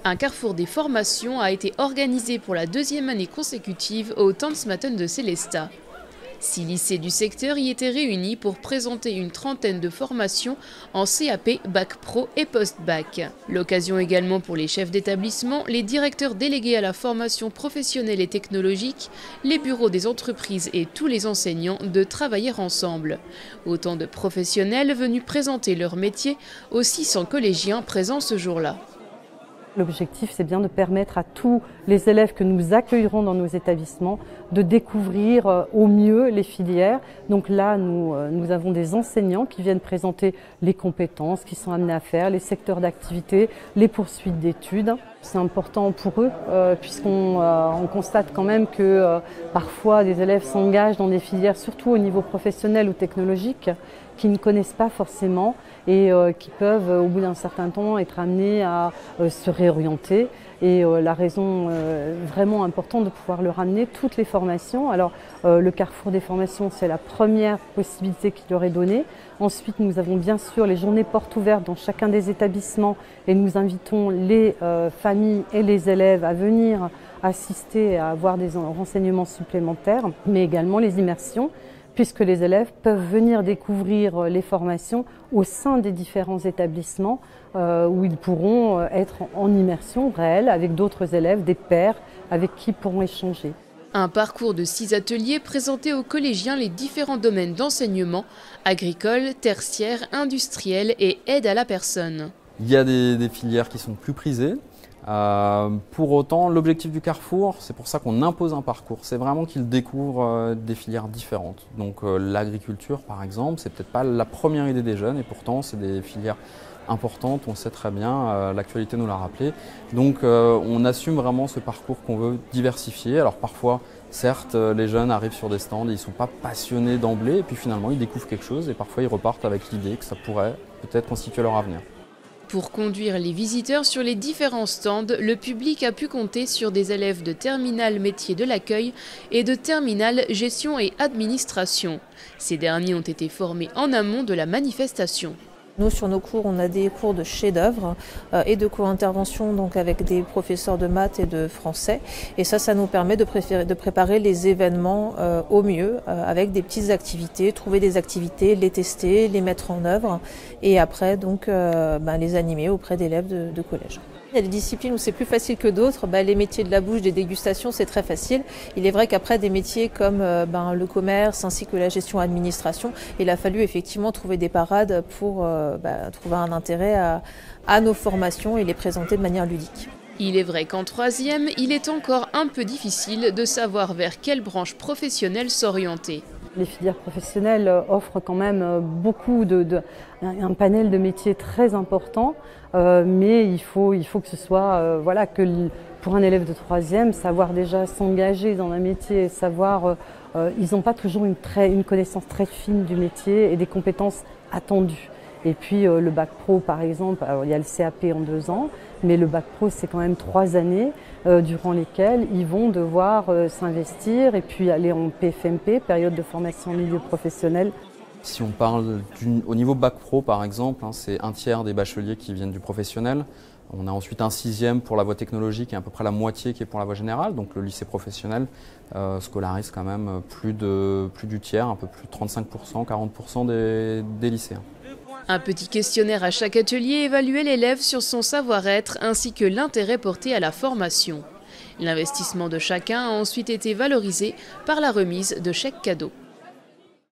Un carrefour des formations a été organisé pour la deuxième année consécutive au Tanzmatten de Sélestat. 6 lycées du secteur y étaient réunis pour présenter une trentaine de formations en CAP, Bac Pro et Post-Bac. L'occasion également pour les chefs d'établissement, les directeurs délégués à la formation professionnelle et technologique, les bureaux des entreprises et tous les enseignants de travailler ensemble. Autant de professionnels venus présenter leur métier aux 600 collégiens présents ce jour-là. L'objectif, c'est bien de permettre à tous les élèves que nous accueillerons dans nos établissements de découvrir au mieux les filières. Donc là, nous avons des enseignants qui viennent présenter les compétences qu'ils sont amenés à faire, les secteurs d'activité, les poursuites d'études. C'est important pour eux puisqu'on constate quand même que parfois des élèves s'engagent dans des filières, surtout au niveau professionnel ou technologique, qui ne connaissent pas forcément et qui peuvent, au bout d'un certain temps, être amenés à se réorienter. Et la raison vraiment importante de pouvoir leur amener toutes les formations. Alors, le carrefour des formations, c'est la première possibilité qui leur est donnée. Ensuite, nous avons bien sûr les journées portes ouvertes dans chacun des établissements et nous invitons les familles et les élèves à venir assister et à avoir des renseignements supplémentaires, mais également les immersions, puisque les élèves peuvent venir découvrir les formations au sein des différents établissements où ils pourront être en immersion réelle avec d'autres élèves, des pairs avec qui ils pourront échanger. Un parcours de 6 ateliers présentés aux collégiens les différents domaines d'enseignement, agricole, tertiaire, industriel et aide à la personne. Il y a des filières qui sont plus prisées. Pour autant, l'objectif du Carrefour, c'est pour ça qu'on impose un parcours, c'est vraiment qu'ils découvrent des filières différentes. Donc l'agriculture, par exemple, c'est peut-être pas la première idée des jeunes et pourtant c'est des filières importantes, on sait très bien, l'actualité nous l'a rappelé. Donc on assume vraiment ce parcours qu'on veut diversifier. Alors parfois, certes, les jeunes arrivent sur des stands et ils ne sont pas passionnés d'emblée et puis finalement ils découvrent quelque chose et parfois ils repartent avec l'idée que ça pourrait peut-être constituer leur avenir. Pour conduire les visiteurs sur les différents stands, le public a pu compter sur des élèves de terminale métier de l'accueil et de terminale gestion et administration. Ces derniers ont été formés en amont de la manifestation. Nous, sur nos cours, on a des cours de chef-d'œuvre et de co-intervention donc avec des professeurs de maths et de français. Et ça nous permet de préparer les événements au mieux avec des petites activités, trouver des activités, les tester, les mettre en œuvre et après donc les animer auprès d'élèves de collège. Il y a des disciplines où c'est plus facile que d'autres. Les métiers de la bouche, des dégustations, c'est très facile. Il est vrai qu'après des métiers comme le commerce ainsi que la gestion administration, il a fallu effectivement trouver des parades pour trouver un intérêt à nos formations et les présenter de manière ludique. Il est vrai qu'en troisième, il est encore un peu difficile de savoir vers quelle branche professionnelle s'orienter. Les filières professionnelles offrent quand même beaucoup un panel de métiers très important, mais il faut que ce soit, que pour un élève de troisième, savoir déjà s'engager dans un métier, ils n'ont pas toujours une connaissance très fine du métier et des compétences attendues. Et puis le bac pro par exemple, alors, il y a le CAP en 2 ans, mais le bac pro c'est quand même 3 années durant lesquelles ils vont devoir s'investir et puis aller en PFMP, période de formation en milieu professionnel. Si on parle au niveau bac pro par exemple, c'est 1/3 des bacheliers qui viennent du professionnel. On a ensuite un 6e pour la voie technologique et à peu près la moitié qui est pour la voie générale. Donc le lycée professionnel scolarise quand même plus du tiers, un peu plus de 35%, 40% des lycéens. Un petit questionnaire à chaque atelier évaluait l'élève sur son savoir-être ainsi que l'intérêt porté à la formation. L'investissement de chacun a ensuite été valorisé par la remise de chèques cadeaux.